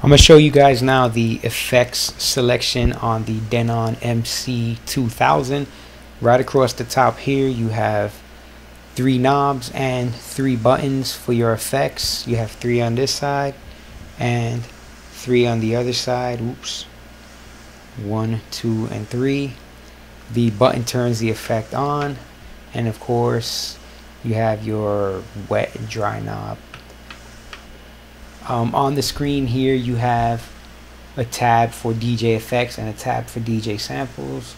I'm going to show you guys now the effects selection on the Denon MC2000. Right across the top here you have 3 knobs and 3 buttons for your effects. You have 3 on this side and 3 on the other side. Oops. 1, 2, and 3. The button turns the effect on, and of course you have your wet and dry knob. On the screen here you have a tab for DJ effects and a tab for DJ samples.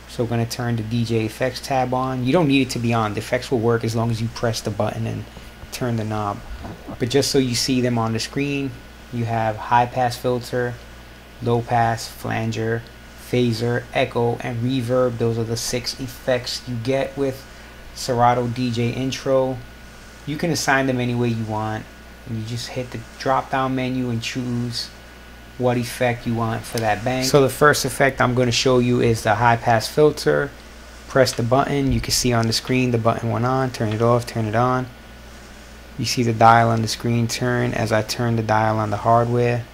So we're going to turn the DJ effects tab on. You don't need it to be on. The effects will work as long as you press the button and turn the knob. But just so you see them on the screen, you have high pass filter, low pass, flanger, phaser, echo, and reverb. Those are the 6 effects you get with Serato DJ Intro. You can assign them any way you want. And you just hit the drop down menu and choose what effect you want for that bank. So the first effect I'm going to show you is the high pass filter. Press the button. You can see on the screen the button went on. Turn it off, turn it on. You see the dial on the screen turn as I turn the dial on the hardware.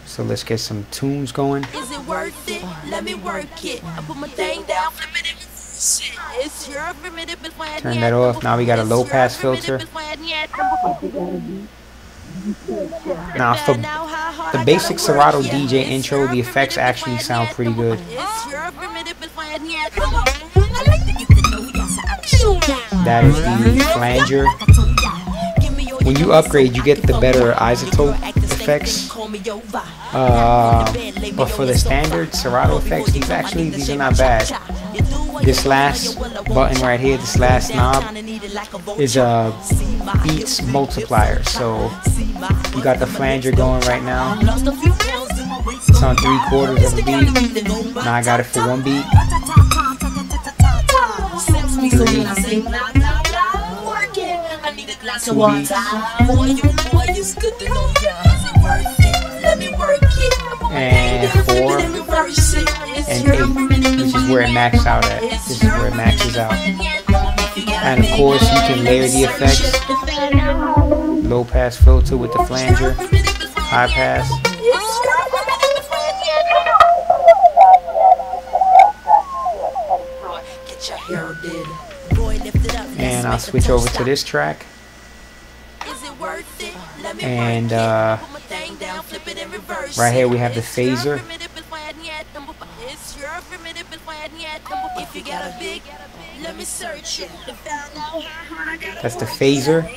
So let's get some tunes going. Is it worth it? Let me work it. I put my thing down, flip it in. Turn that off. Now we got a low pass filter. Now for the basic Serato DJ intro, the effects actually sound pretty good. That is the flanger. When you upgrade, you get the better isotope effects. But for the standard Serato effects, these are not bad. This last button right here, this last knob, is a beats multiplier. So you got the flanger going right now. It's on 3/4 of a beat. Now I got it for 1 beat. 3. 2 beats. And 4 and 8, which is where it maxes out at. This is where it maxes out. And of course you can layer the effects. Low pass filter with the flanger, high pass. And I'll switch over to this track. And right here we have the phaser. That's the phaser.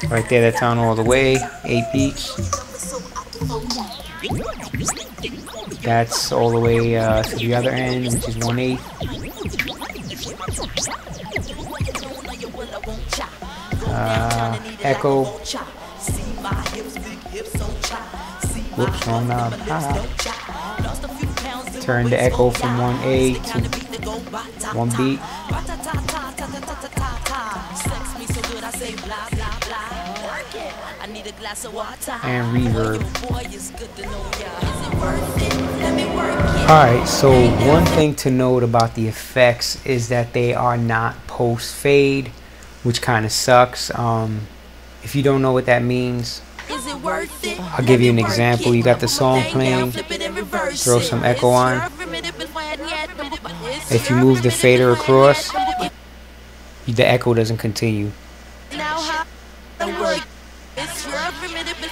Right there, that's on all the way. 8 beats. That's all the way to the other end, which is 1/8. Echo. Whoops, wrong knob. Turn the echo from 1A to 1 beat. And reverb. Alright, so one thing to note about the effects is that they are not post fade, which kind of sucks. If you don't know what that means, I'll give you an example. You got the song playing, throw some echo on. If you move the fader across, the echo doesn't continue.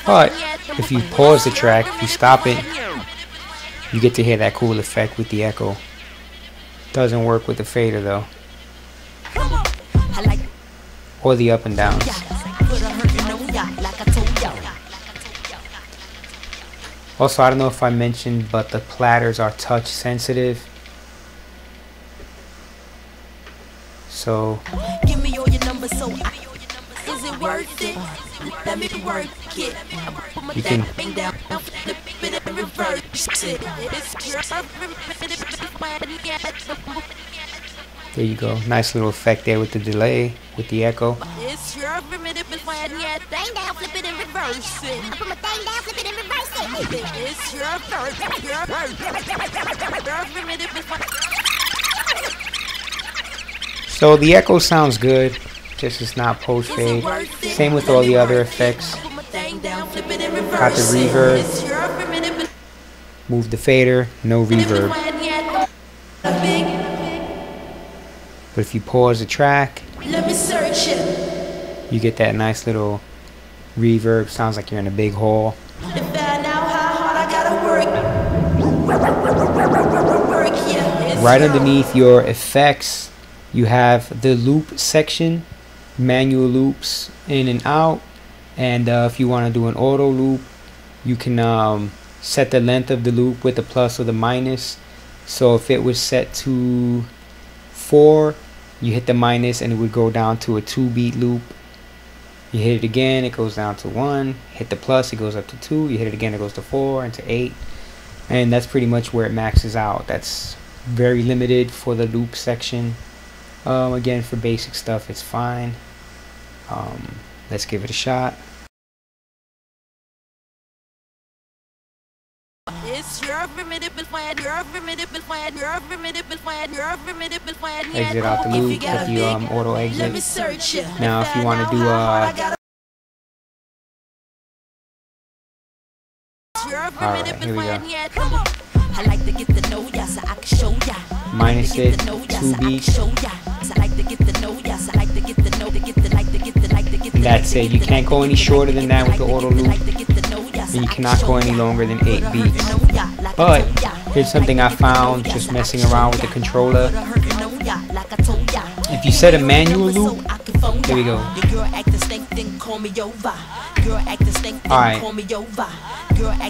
But if you pause the track, if you stop it, you get to hear that cool effect with the echo. Doesn't work with the fader though, or the up and downs. Also, I don't know if I mentioned, but the platters are touch sensitive. So you can there you go. Nice little effect there with the delay, with the echo. So the echo sounds good, just it's not post fade. Same with all the other effects. Got the reverb. Move the fader, no reverb. But if you pause the track, you get that nice little reverb. Sounds like you're in a big hall. Right underneath your effects, you have the loop section, manual loops in and out. And if you want to do an auto loop, you can set the length of the loop with the plus or the minus. So if it was set to 4, you hit the minus and it would go down to a 2-beat loop. You hit it again, it goes down to 1. Hit the plus, it goes up to 2. You hit it again, it goes to 4 and to 8. And that's pretty much where it maxes out. That's very limited for the loop section. Again, for basic stuff, it's fine. Let's give it a shot. Exit out the loop, hit the auto exit. Now if you want to do alright, here we go. Minus it, 2 beats. And that's it. You can't go any shorter than that with the auto loop. And you cannot go any longer than 8 beats. But here's something I found just messing around with the controller. If you set a manual loop, there we go. Alright,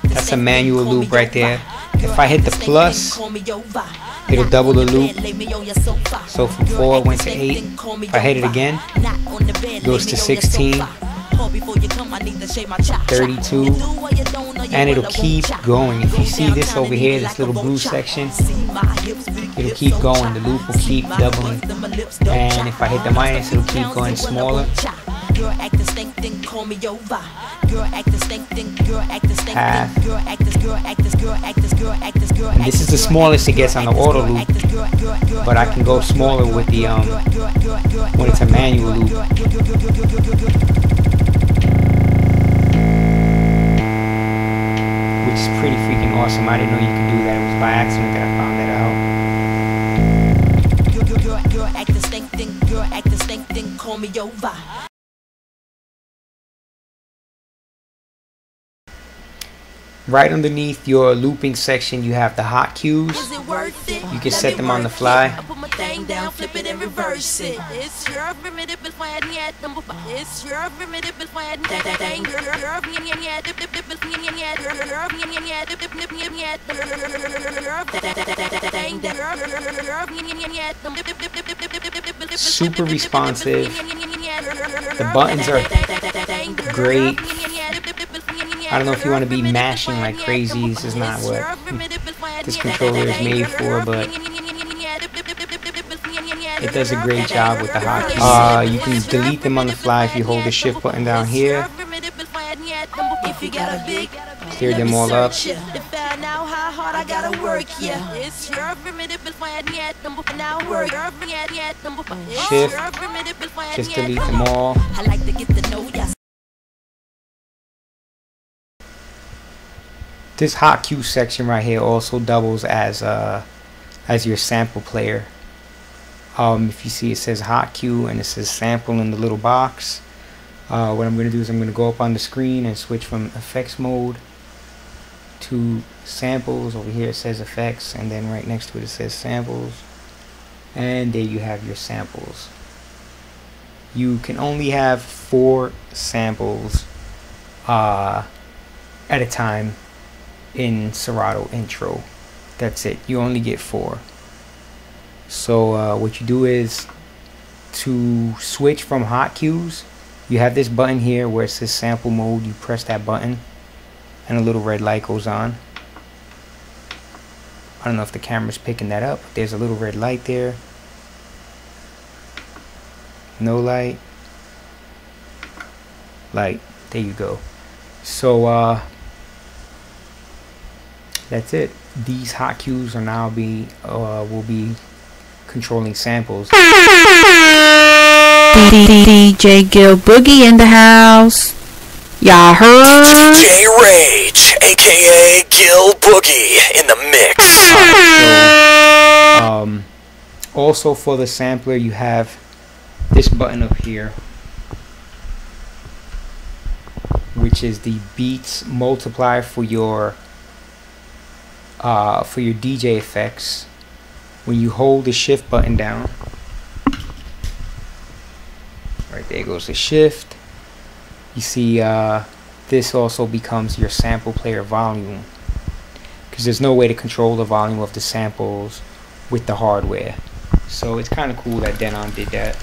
that's a manual loop right there. If I hit the plus, it'll double the loop. So from 4 it went to 8. If I hit it again, it goes to 16, 32, and it'll keep going. If you see this over here, this little blue section, it'll keep going. The loop will keep doubling. And if I hit the minus, it'll keep going smaller. Half. And this is the smallest it gets on the auto loop, but I can go smaller with the when it's a manual loop. Which is pretty freaking awesome. I didn't know you could do that. It was by accident that I found that out. Call me over. Right underneath your looping section, you have the hot cues. You can set them on the fly. Super responsive. The buttons are great. I don't know if you want to be mashing like crazy. This is not what this controller is made for, but it does a great job with the hotkeys. You can delete them on the fly if you hold the shift button down here. Clear them all up. Shift, just delete them all. This hot cue section right here also doubles as your sample player. If you see, it says hot cue and it says sample in the little box. What I'm going to do is I'm going to go up on the screen and switch from effects mode to samples. Over here it says effects, and then right next to it it says samples, and there you have your samples. You can only have 4 samples at a time in Serato intro. That's it. You only get 4. So what you do is, to switch from hot cues, you have this button here where it says sample mode. You press that button and a little red light goes on. I don't know if the camera's picking that up. There's a little red light there. No light. Light. There you go. So that's it. These hot cues are now will be controlling samples. DJ Gil Boogie in the house. Y'all heard? DJ Rage, aka Gil Boogie, in the mix. So, also for the sampler, you have this button up here, which is the beats multiplier for your DJ effects. When you hold the shift button down, right there goes the shift. You see, this also becomes your sample player volume, because there's no way to control the volume of the samples with the hardware. So it's kind of cool that Denon did that.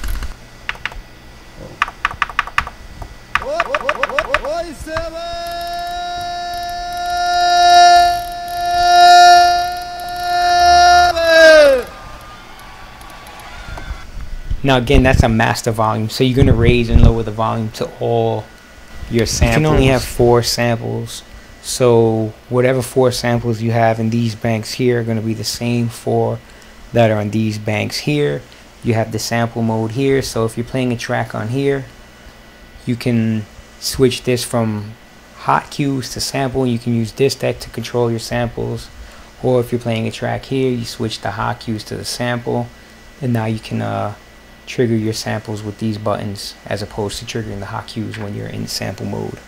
Now again, that's a master volume, so you're going to raise and lower the volume to all your samples. You can only have 4 samples, so whatever 4 samples you have in these banks here are going to be the same 4 that are on these banks here. You have the sample mode here, so if you're playing a track on here, you can switch this from hot cues to sample, and you can use this deck to control your samples. Or if you're playing a track here, you switch the hot cues to the sample, and now you can trigger your samples with these buttons as opposed to triggering the hot cues when you're in sample mode.